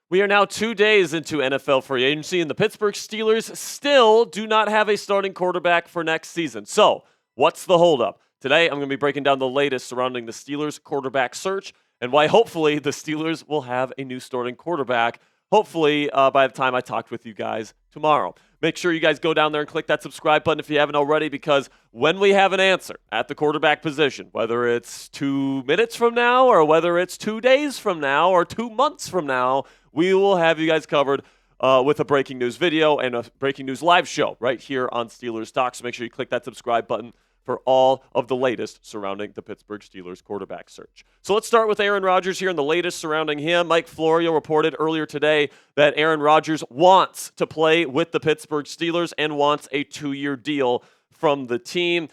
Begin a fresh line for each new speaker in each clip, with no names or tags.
We are now 2 days into NFL free agency, and the Pittsburgh Steelers still do not have a starting quarterback for next season. So, what's the holdup? Today, I'm going to be breaking down the latest surrounding the Steelers quarterback search and why hopefully the Steelers will have a new starting quarterback, hopefully by the time I talk with you guys tomorrow. Make sure you guys go down there and click that subscribe button if you haven't already, because when we have an answer at the quarterback position, whether it's 2 minutes from now or whether it's 2 days from now or 2 months from now, we will have you guys covered with a breaking news video and a breaking news live show right here on Steelers Talk. So make sure you click that subscribe button for all of the latest surrounding the Pittsburgh Steelers quarterback search. So let's start with Aaron Rodgers here and the latest surrounding him. Mike Florio reported earlier today that Aaron Rodgers wants to play with the Pittsburgh Steelers and wants a 2-year deal from the team.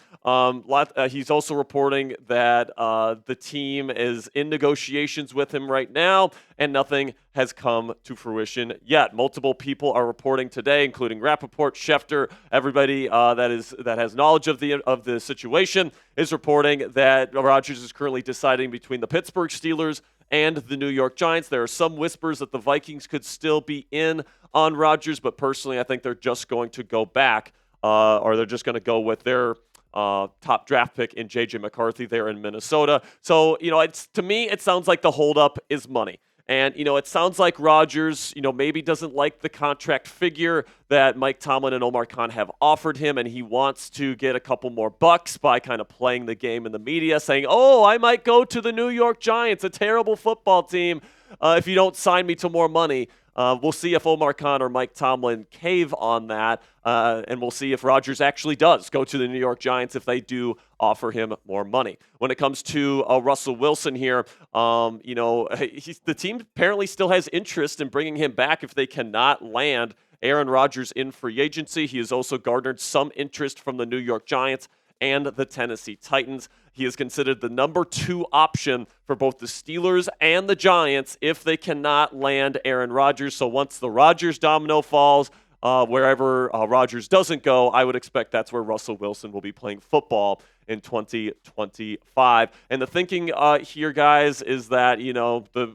He's also reporting that the team is in negotiations with him right now, and nothing has come to fruition yet. Multiple people are reporting today, including Rappaport, Schefter, everybody that has knowledge of the situation is reporting that Rodgers is currently deciding between the Pittsburgh Steelers and the New York Giants. There are some whispers that the Vikings could still be in on Rodgers, but personally, I think they're just going to go back. Or they're just going to go with their top draft pick in J.J. McCarthy there in Minnesota. So, to me, it sounds like the holdup is money. And, it sounds like Rodgers, maybe doesn't like the contract figure that Mike Tomlin and Omar have offered him, and he wants to get a couple more bucks by kind of playing the game in the media, saying, oh, I might go to the New York Giants, a terrible football team, if you don't sign me to more money. We'll see if Omar or Mike Tomlin cave on that, and we'll see if Rodgers actually does go to the New York Giants if they do offer him more money. When it comes to Russell Wilson here, the team apparently still has interest in bringing him back if they cannot land Aaron Rodgers in free agency. He has also garnered some interest from the New York Giants and the Tennessee Titans. He is considered the number 2 option for both the Steelers and the Giants if they cannot land Aaron Rodgers. So once the Rodgers domino falls, wherever Rodgers doesn't go, I would expect that's where Russell Wilson will be playing football in 2025. And the thinking here, guys, is that,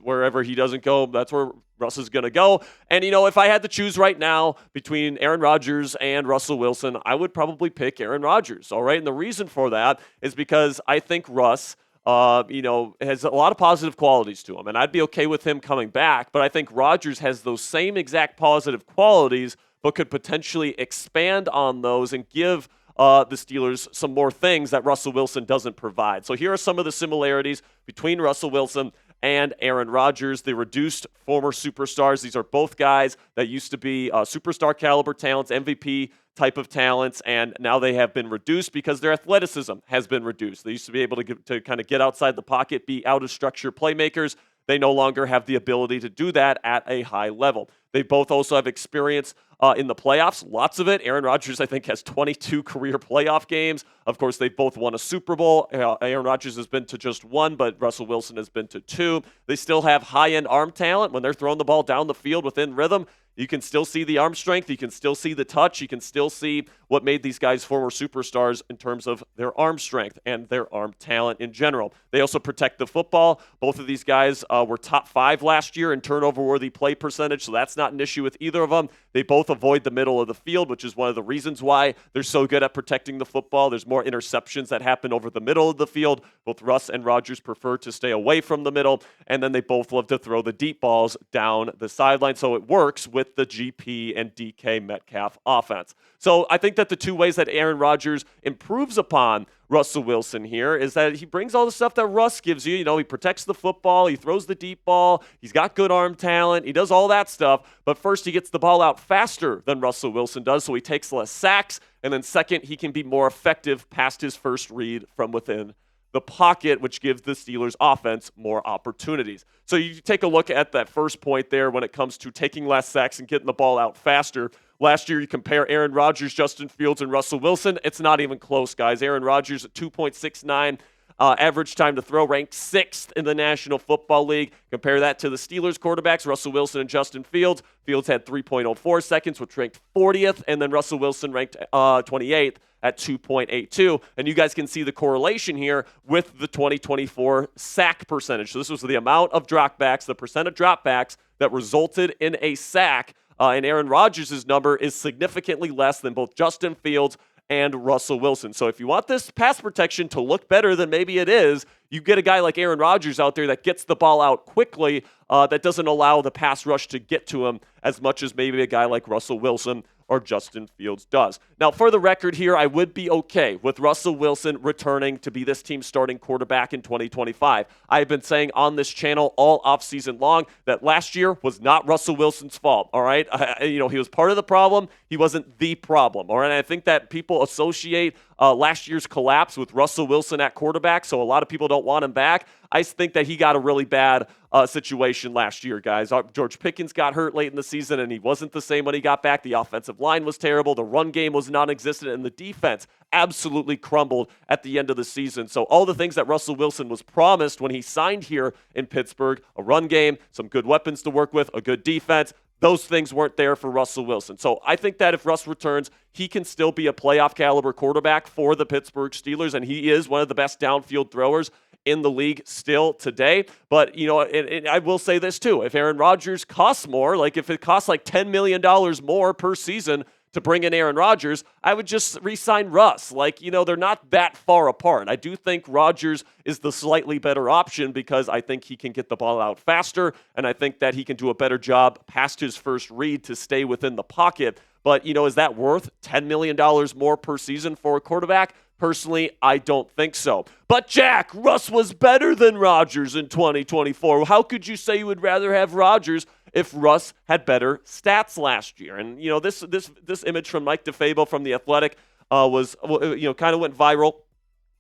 wherever he doesn't go, that's where Russ is going to go. And, if I had to choose right now between Aaron Rodgers and Russell Wilson, I would probably pick Aaron Rodgers, all right? And the reason for that is because I think Russ has a lot of positive qualities to him, and I'd be okay with him coming back, but I think Rodgers has those same exact positive qualities, but could potentially expand on those and give the Steelers some more things that Russell Wilson doesn't provide. So here are some of the similarities between Russell Wilson and Aaron Rodgers, the reduced former superstars. These are both guys that used to be superstar caliber talents, MVP type of talents, and now they have been reduced because their athleticism has been reduced. They used to be able to kind of get outside the pocket, be out of structure playmakers. They no longer have the ability to do that at a high level. They both also have experience in the playoffs, lots of it. Aaron Rodgers, I think, has 22 career playoff games. Of course, they both won a Super Bowl. Aaron Rodgers has been to just 1, but Russell Wilson has been to 2. They still have high-end arm talent. When they're throwing the ball down the field within rhythm, you can still see the arm strength. You can still see the touch. You can still see what made these guys former superstars in terms of their arm strength and their arm talent in general. They also protect the football. Both of these guys were top 5 last year in turnover-worthy play percentage, so that's not an issue with either of them. They both avoid the middle of the field, which is one of the reasons why they're so good at protecting the football. There's more interceptions that happen over the middle of the field. Both Russ and Rodgers prefer to stay away from the middle, and then they both love to throw the deep balls down the sideline, so it works with the GP and DK Metcalf offense. So I think that the two ways that Aaron Rodgers improves upon Russell Wilson here is that he brings all the stuff that Russ gives you. He protects the football, he throws the deep ball, he's got good arm talent, he does all that stuff. But first, he gets the ball out faster than Russell Wilson does, so he takes less sacks. And then second, he can be more effective past his first read from within the pocket, which gives the Steelers offense more opportunities. So you take a look at that first point there when it comes to taking less sacks and getting the ball out faster. Last year, you compare Aaron Rodgers, Justin Fields, and Russell Wilson. It's not even close, guys. Aaron Rodgers at 2.69 Average time to throw ranked 6th in the National Football League. Compare that to the Steelers quarterbacks, Russell Wilson and Justin Fields. Fields had 3.04 seconds, which ranked 40th, and then Russell Wilson ranked 28th at 2.82. And you guys can see the correlation here with the 2024 sack percentage. So this was the amount of dropbacks, the percent of dropbacks that resulted in a sack. And Aaron Rodgers' number is significantly less than both Justin Fields and Russell Wilson. So if you want this pass protection to look better than maybe it is, you get a guy like Aaron Rodgers out there that gets the ball out quickly, that doesn't allow the pass rush to get to him as much as maybe a guy like Russell Wilson or Justin Fields does. Now, for the record here, I would be okay with Russell Wilson returning to be this team's starting quarterback in 2025. I've been saying on this channel all offseason long that last year was not Russell Wilson's fault, all right? He was part of the problem. He wasn't the problem, all right? And I think that people associate last year's collapse with Russell Wilson at quarterback, so a lot of people don't want him back. I think that he got a really bad situation last year, guys. George Pickens got hurt late in the season, and he wasn't the same when he got back. The offensive line was terrible. The run game was non-existent, and the defense absolutely crumbled at the end of the season. So all the things that Russell Wilson was promised when he signed here in Pittsburgh, a run game, some good weapons to work with, a good defense, those things weren't there for Russell Wilson. So I think that if Russ returns, he can still be a playoff caliber quarterback for the Pittsburgh Steelers, and he is one of the best downfield throwers in the league still today. But, and I will say this too. If Aaron Rodgers costs more, like if it costs like $10 million more per season to bring in Aaron Rodgers, I would just re-sign Russ. They're not that far apart. I do think Rodgers is the slightly better option because I think he can get the ball out faster, and I think that he can do a better job past his first read to stay within the pocket. But, is that worth $10 million more per season for a quarterback? Personally, I don't think so. But Jack, Russ was better than Rodgers in 2024. How could you say you would rather have Rodgers if Russ had better stats last year? And, this image from Mike DeFabo from The Athletic was kind of went viral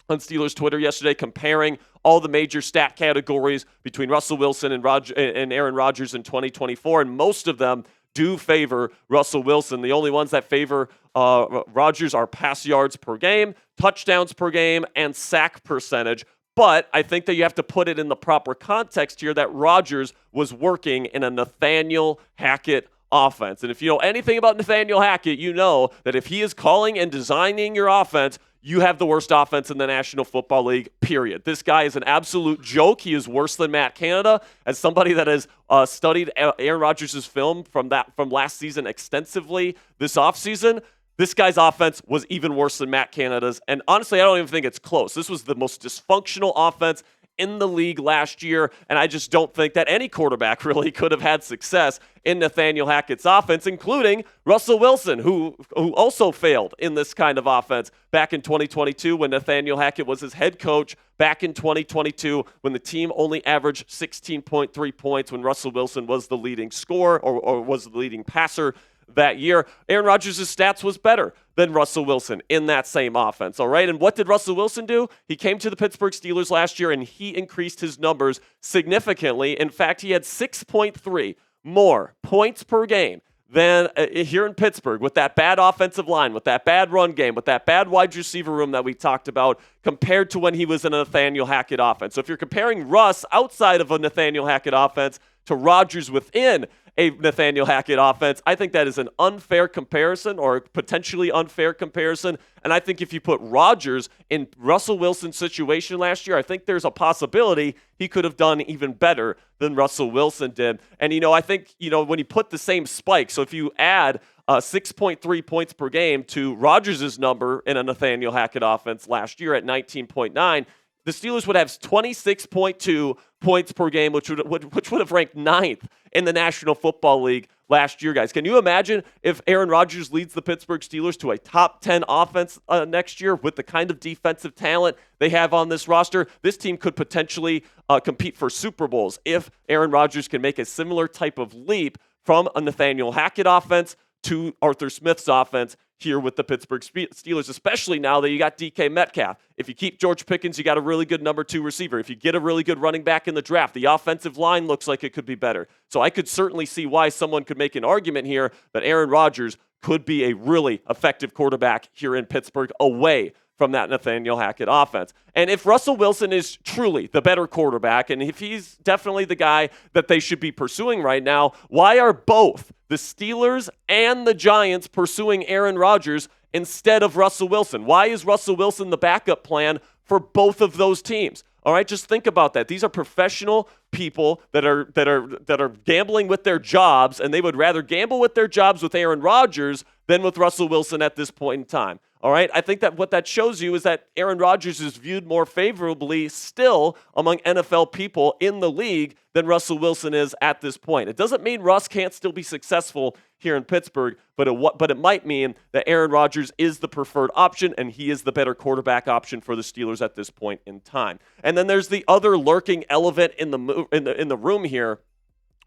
on Steelers Twitter yesterday, comparing all the major stat categories between Russell Wilson and Aaron Rodgers in 2024, and most of them do favor Russell Wilson. The only ones that favor Rodgers are pass yards per game, touchdowns per game, and sack percentage. But I think that you have to put it in the proper context here that Rodgers was working in a Nathaniel Hackett offense. And if you know anything about Nathaniel Hackett, you know that if he is calling and designing your offense, you have the worst offense in the National Football League, period. This guy is an absolute joke. He is worse than Matt Canada. As somebody that has studied Aaron Rodgers' film from last season extensively this offseason, this guy's offense was even worse than Matt Canada's. And honestly, I don't even think it's close. This was the most dysfunctional offense in the league last year, and I just don't think that any quarterback really could have had success in Nathaniel Hackett's offense, including Russell Wilson, who also failed in this kind of offense back in 2022 when Nathaniel Hackett was his head coach, back in 2022 when the team only averaged 16.3 points when Russell Wilson was the leading scorer or was the leading passer that year. Aaron Rodgers' stats was better than Russell Wilson in that same offense, all right? And what did Russell Wilson do? He came to the Pittsburgh Steelers last year, and he increased his numbers significantly. In fact, he had 6.3 more points per game than here in Pittsburgh with that bad offensive line, with that bad run game, with that bad wide receiver room that we talked about compared to when he was in a Nathaniel Hackett offense. So if you're comparing Russ outside of a Nathaniel Hackett offense to Rodgers within a Nathaniel Hackett offense, I think that is an unfair comparison or a potentially unfair comparison. And I think if you put Rodgers in Russell Wilson's situation last year, I think there's a possibility he could have done even better than Russell Wilson did. And, I think, when you put the same spike, so if you add 6.3 points per game to Rodgers' number in a Nathaniel Hackett offense last year at 19.9, the Steelers would have 26.2 points per game, which would have ranked 9th in the National Football League last year, guys. Can you imagine if Aaron Rodgers leads the Pittsburgh Steelers to a top 10 offense next year with the kind of defensive talent they have on this roster? This team could potentially compete for Super Bowls if Aaron Rodgers can make a similar type of leap from a Nathaniel Hackett offense to Arthur Smith's offense here with the Pittsburgh Steelers, especially now that you got DK Metcalf. If you keep George Pickens, you got a really good number 2 receiver. If you get a really good running back in the draft, the offensive line looks like it could be better. So I could certainly see why someone could make an argument here that Aaron Rodgers could be a really effective quarterback here in Pittsburgh away from that Nathaniel Hackett offense. And if Russell Wilson is truly the better quarterback, and if he's definitely the guy that they should be pursuing right now, why are both the Steelers and the Giants pursuing Aaron Rodgers instead of Russell Wilson? Why is Russell Wilson the backup plan for both of those teams? All right, just think about that. These are professional people that are gambling with their jobs, and they would rather gamble with their jobs with Aaron Rodgers than with Russell Wilson at this point in time. All right, I think that what that shows you is that Aaron Rodgers is viewed more favorably still among NFL people in the league than Russell Wilson is at this point. It doesn't mean Russ can't still be successful here in Pittsburgh, but it might mean that Aaron Rodgers is the preferred option and he is the better quarterback option for the Steelers at this point in time. And then there's the other lurking elephant in the room here,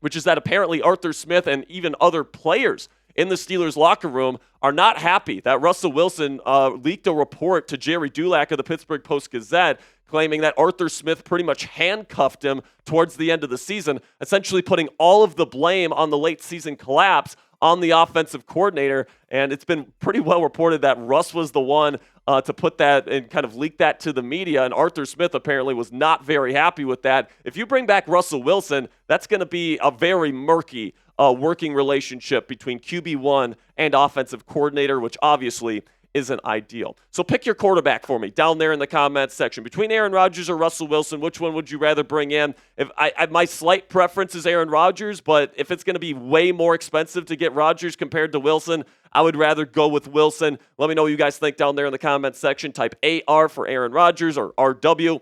which is that apparently Arthur Smith and even other players in the Steelers locker room are not happy that Russell Wilson leaked a report to Jerry Dulac of the Pittsburgh Post-Gazette claiming that Arthur Smith pretty much handcuffed him towards the end of the season, essentially putting all of the blame on the late season collapse on the offensive coordinator. And it's been pretty well reported that Russ was the one to put that and kind of leak that to the media, and Arthur Smith apparently was not very happy with that. If you bring back Russell Wilson, that's going to be a very murky working relationship between QB1 and offensive coordinator, which obviously isn't ideal. So pick your quarterback for me down there in the comments section. Between Aaron Rodgers or Russell Wilson, which one would you rather bring in? If my slight preference is Aaron Rodgers, but if it's going to be way more expensive to get Rodgers compared to Wilson, I would rather go with Wilson. Let me know what you guys think down there in the comments section. Type AR for Aaron Rodgers or RW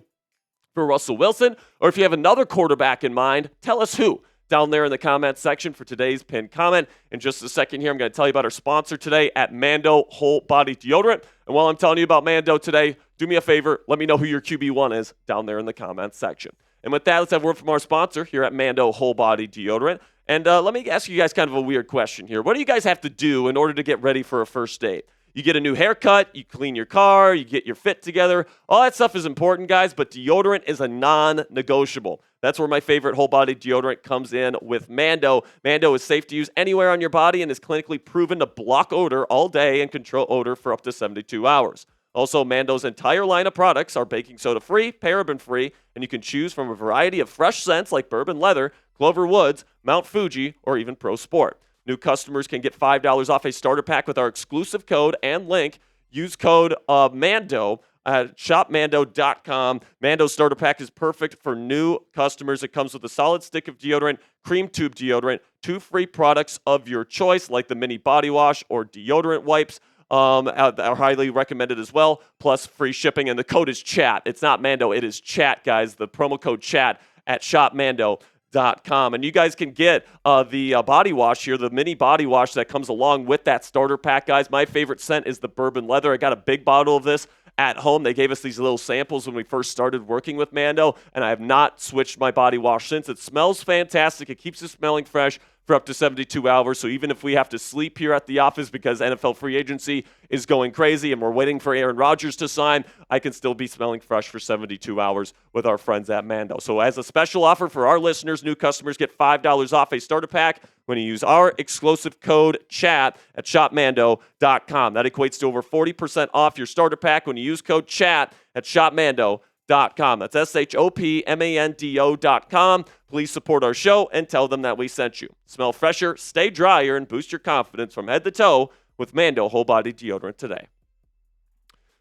for Russell Wilson. Or if you have another quarterback in mind, tell us who down there in the comments section for today's pinned comment. In just a second here, I'm going to tell you about our sponsor today at Mando Whole Body Deodorant. And while I'm telling you about Mando today, do me a favor, let me know who your QB1 is down there in the comments section. And with that, let's have a word from our sponsor here at Mando Whole Body Deodorant. And let me ask you guys kind of a weird question here. What do you guys have to do in order to get ready for a first date? You get a new haircut, you clean your car, you get your fit together. All that stuff is important, guys, but deodorant is a non-negotiable. That's where my favorite whole body deodorant comes in with Mando. Mando is safe to use anywhere on your body and is clinically proven to block odor all day and control odor for up to 72 hours. Also, Mando's entire line of products are baking soda-free, paraben-free, and you can choose from a variety of fresh scents like bourbon leather, Clover Woods, Mount Fuji, or even Pro Sport. New customers can get $5 off a starter pack with our exclusive code and link. Use code MANDO at shopmando.com. Mando starter pack is perfect for new customers. It comes with a solid stick of deodorant, cream tube deodorant, 2 free products of your choice like the mini body wash or deodorant wipes. Are highly recommended as well, plus free shipping. And the code is CHAT. It's not Mando, it is CHAT, guys. The promo code CHAT at shopmando.com. And you guys can get the body wash here, the mini body wash that comes along with that starter pack, guys. My favorite scent is the bourbon leather. I got a big bottle of this at home. They gave us these little samples when we first started working with Mando, and I have not switched my body wash since. It smells fantastic. It keeps it smelling fresh for up to 72 hours. So even if we have to sleep here at the office because NFL free agency is going crazy and we're waiting for Aaron Rodgers to sign, I can still be smelling fresh for 72 hours with our friends at Mando. So as a special offer for our listeners, new customers get $5 off a starter pack when you use our exclusive code CHAT at shopmando.com. That equates to over 40% off your starter pack when you use code CHAT at shopmando.com. That's shopmando.com. Please support our show and tell them that we sent you. Smell fresher, stay drier, and boost your confidence from head to toe with Mando Whole Body Deodorant today.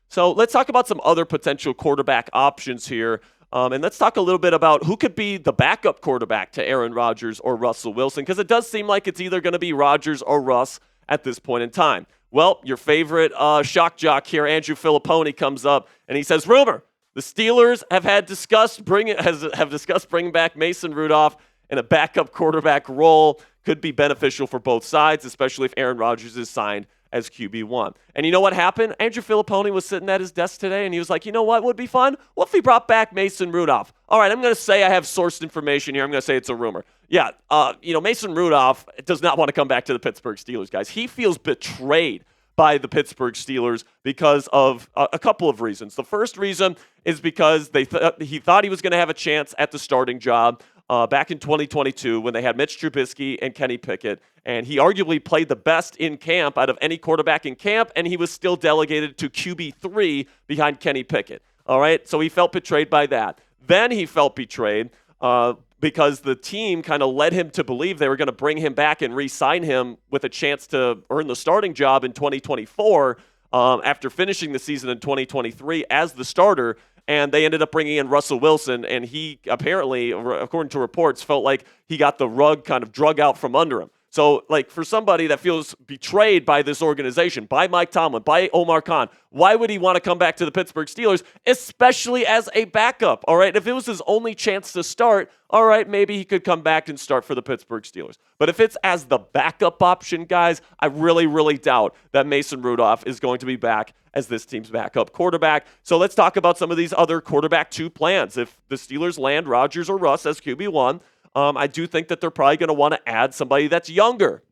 So let's talk about some other potential quarterback options here. And let's talk a little bit about who could be the backup quarterback to Aaron Rodgers or Russell Wilson, because it does seem like it's either going to be Rodgers or Russ at this point in time. Well, your favorite shock jock here, Andrew Filipponi, comes up and he says, rumor, the Steelers have discussed bringing back Mason Rudolph in a backup quarterback role. Could be beneficial for both sides, especially if Aaron Rodgers is signed as QB1. And you know what happened? Andrew Filipponi was sitting at his desk today, and he was like, you know what would be fun? What if we brought back Mason Rudolph? All right, I'm going to say I have sourced information here. I'm going to say it's a rumor. Yeah, Mason Rudolph does not want to come back to the Pittsburgh Steelers, guys. He feels betrayed by the Pittsburgh Steelers because of a couple of reasons. The first reason is because he thought he was going to have a chance at the starting job back in 2022 when they had Mitch Trubisky and Kenny Pickett, and he arguably played the best in camp out of any quarterback in camp, and he was still delegated to QB3 behind Kenny Pickett. All right, so he felt betrayed by that. Then he felt betrayed because the team kind of led him to believe they were going to bring him back and re-sign him with a chance to earn the starting job in 2024 after finishing the season in 2023 as the starter. And they ended up bringing in Russell Wilson, and he apparently, according to reports, felt like he got the rug kind of drug out from under him. So, like, for somebody that feels betrayed by this organization, by Mike Tomlin, by Omar Khan, why would he want to come back to the Pittsburgh Steelers, especially as a backup? All right, if it was his only chance to start, all right, maybe he could come back and start for the Pittsburgh Steelers. But if it's as the backup option, guys, I really, really doubt that Mason Rudolph is going to be back as this team's backup quarterback. So let's talk about some of these other quarterback 2 plans. If the Steelers land Rodgers or Russ as QB1, I do think that they're probably going to want to add somebody that's younger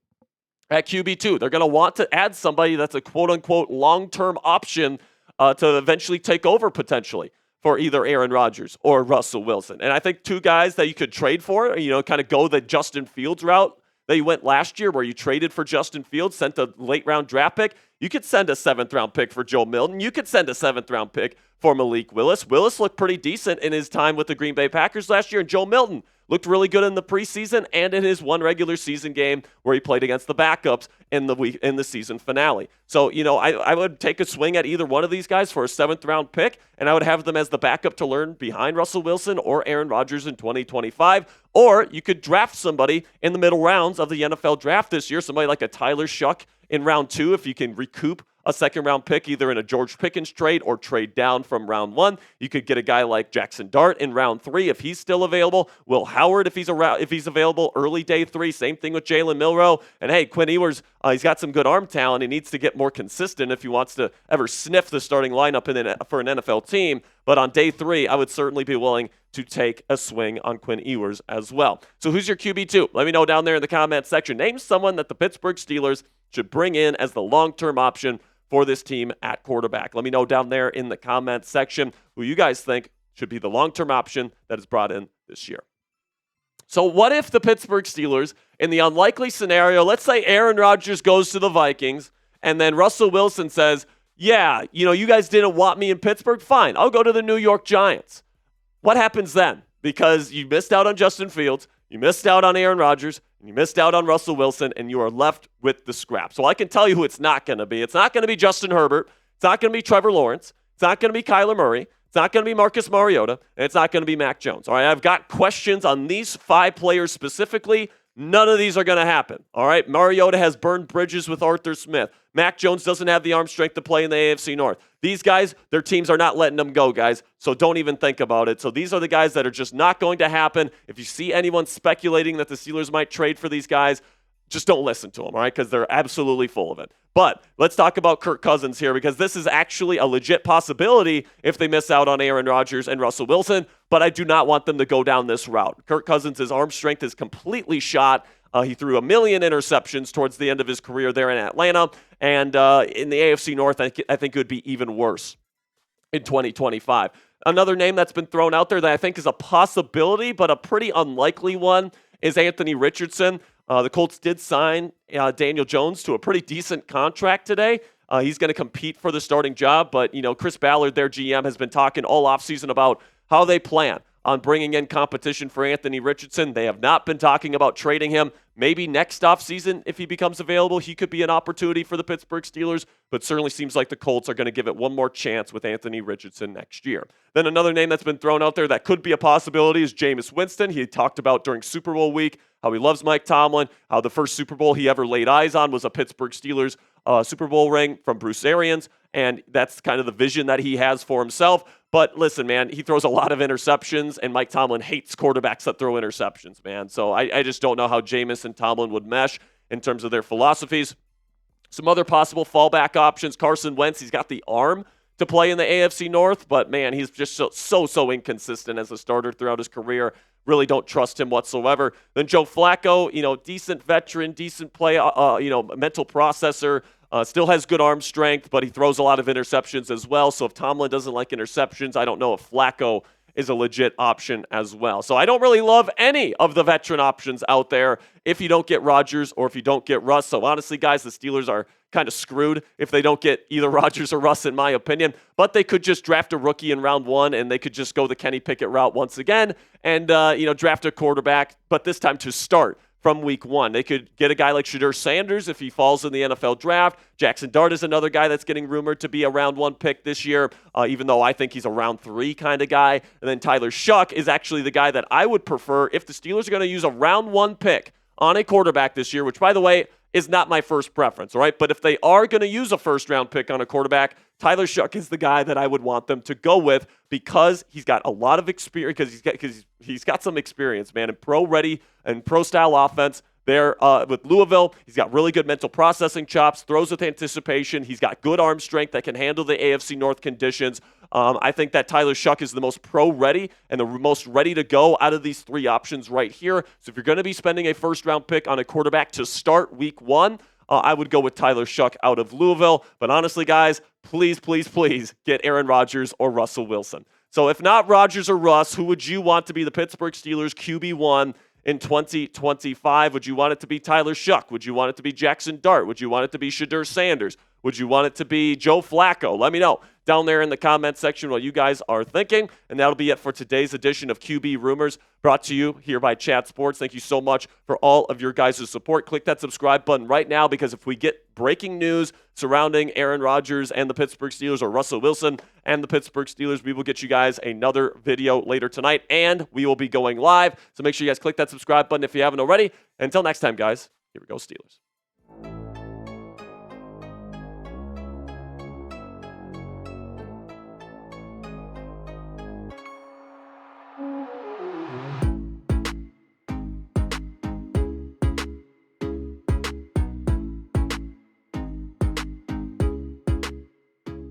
at QB2. They're going to want to add somebody that's a quote-unquote long-term option to eventually take over potentially for either Aaron Rodgers or Russell Wilson. And I think 2 guys that you could trade for, kind of go the Justin Fields route that you went last year where you traded for Justin Fields, sent a late-round draft pick. You could send a 7th-round pick for Joe Milton. You could send a 7th-round pick for Malik Willis. Willis looked pretty decent in his time with the Green Bay Packers last year, and Joe Milton looked really good in the preseason and in his one regular season game where he played against the backups in the season finale. So, I would take a swing at either one of these guys for a 7th-round pick, and I would have them as the backup to learn behind Russell Wilson or Aaron Rodgers in 2025. Or you could draft somebody in the middle rounds of the NFL draft this year, somebody like a Tyler Shuck in round 2 if you can recoup a 2nd-round pick either in a George Pickens trade or trade down from round 1. You could get a guy like Jackson Dart in round 3 if he's still available. Will Howard if he's available early day 3. Same thing with Jalen Milroe. And hey, Quinn Ewers, he's got some good arm talent. He needs to get more consistent if he wants to ever sniff the starting lineup for an NFL team. But on day 3, I would certainly be willing to take a swing on Quinn Ewers as well. So who's your QB2? Let me know down there in the comment section. Name someone that the Pittsburgh Steelers should bring in as the long-term option for this team at quarterback. Let me know down there in the comment section who you guys think should be the long-term option that is brought in this year. So what if the Pittsburgh Steelers, in the unlikely scenario, let's say Aaron Rodgers goes to the Vikings, and then Russell Wilson says, yeah, you guys didn't want me in Pittsburgh? Fine, I'll go to the New York Giants. What happens then? Because you missed out on Justin Fields, you missed out on Aaron Rodgers, and you missed out on Russell Wilson, and you are left with the scrap. So I can tell you who it's not going to be. It's not going to be Justin Herbert. It's not going to be Trevor Lawrence. It's not going to be Kyler Murray. It's not going to be Marcus Mariota. And it's not going to be Mac Jones. All right, I've got questions on these 5 players specifically. None of these are going to happen. All right, Mariota has burned bridges with Arthur Smith. Mac Jones doesn't have the arm strength to play in the AFC North. These guys, their teams are not letting them go, guys. So don't even think about it. So these are the guys that are just not going to happen. If you see anyone speculating that the Steelers might trade for these guys, just don't listen to them, all right? Because they're absolutely full of it. But let's talk about Kirk Cousins here because this is actually a legit possibility if they miss out on Aaron Rodgers and Russell Wilson, but I do not want them to go down this route. Kirk Cousins' arm strength is completely shot. He threw 1 million interceptions towards the end of his career there in Atlanta, and in the AFC North, I think it would be even worse in 2025. Another name that's been thrown out there that I think is a possibility, but a pretty unlikely one, is Anthony Richardson. The Colts did sign Daniel Jones to a pretty decent contract today. He's going to compete for the starting job, but Chris Ballard, their GM, has been talking all offseason about how they plan on bringing in competition for Anthony Richardson. They have not been talking about trading him. Maybe next offseason, if he becomes available, he could be an opportunity for the Pittsburgh Steelers, but certainly seems like the Colts are going to give it one more chance with Anthony Richardson next year. Then another name that's been thrown out there that could be a possibility is Jameis Winston. He talked about during Super Bowl week how he loves Mike Tomlin, how the first Super Bowl he ever laid eyes on was a Pittsburgh Steelers Super Bowl ring from Bruce Arians, and that's kind of the vision that he has for himself. But listen, man, he throws a lot of interceptions, and Mike Tomlin hates quarterbacks that throw interceptions, man. So I just don't know how Jameis and Tomlin would mesh in terms of their philosophies. Some other possible fallback options, Carson Wentz, he's got the arm to play in the AFC North, but man, he's just so inconsistent as a starter throughout his career. Really don't trust him whatsoever. Then Joe Flacco, decent veteran, decent play, mental processor, still has good arm strength, but he throws a lot of interceptions as well. So if Tomlin doesn't like interceptions, I don't know if Flacco is a legit option as well. So I don't really love any of the veteran options out there if you don't get Rodgers or if you don't get Russ. So honestly, guys, the Steelers are kind of screwed if they don't get either Rodgers or Russ, in my opinion. But they could just draft a rookie in round 1, and they could just go the Kenny Pickett route once again and draft a quarterback, but this time to start from week 1. They could get a guy like Shedeur Sanders if he falls in the NFL draft. Jackson Dart is another guy that's getting rumored to be a round 1 pick this year, even though I think he's a round 3 kind of guy. And then Tyler Shuck is actually the guy that I would prefer if the Steelers are going to use a round 1 pick on a quarterback this year, which, by the way, is not my first preference, all right? But if they are going to use a first-round pick on a quarterback, Tyler Shuck is the guy that I would want them to go with because he's got a lot of experience, because he's got some experience, man, in pro-ready and pro-style offense. There with Louisville, he's got really good mental processing chops, throws with anticipation. He's got good arm strength that can handle the AFC North conditions. I think that Tyler Shuck is the most pro-ready and the most ready to go out of these 3 options right here. So if you're going to be spending a first-round pick on a quarterback to start week 1, I would go with Tyler Shuck out of Louisville. But honestly, guys, please, please, please get Aaron Rodgers or Russell Wilson. So if not Rodgers or Russ, who would you want to be the Pittsburgh Steelers QB1 in 2025? Would you want it to be Tyler Shuck? Would you want it to be Jackson Dart? Would you want it to be Shedeur Sanders? Would you want it to be Joe Flacco? Let me know down there in the comment section what you guys are thinking. And that'll be it for today's edition of QB Rumors, brought to you here by Chat Sports. Thank you so much for all of your guys' support. Click that subscribe button right now, because if we get breaking news surrounding Aaron Rodgers and the Pittsburgh Steelers, or Russell Wilson and the Pittsburgh Steelers, we will get you guys another video later tonight, and we will be going live. So make sure you guys click that subscribe button if you haven't already. Until next time, guys, here we go, Steelers.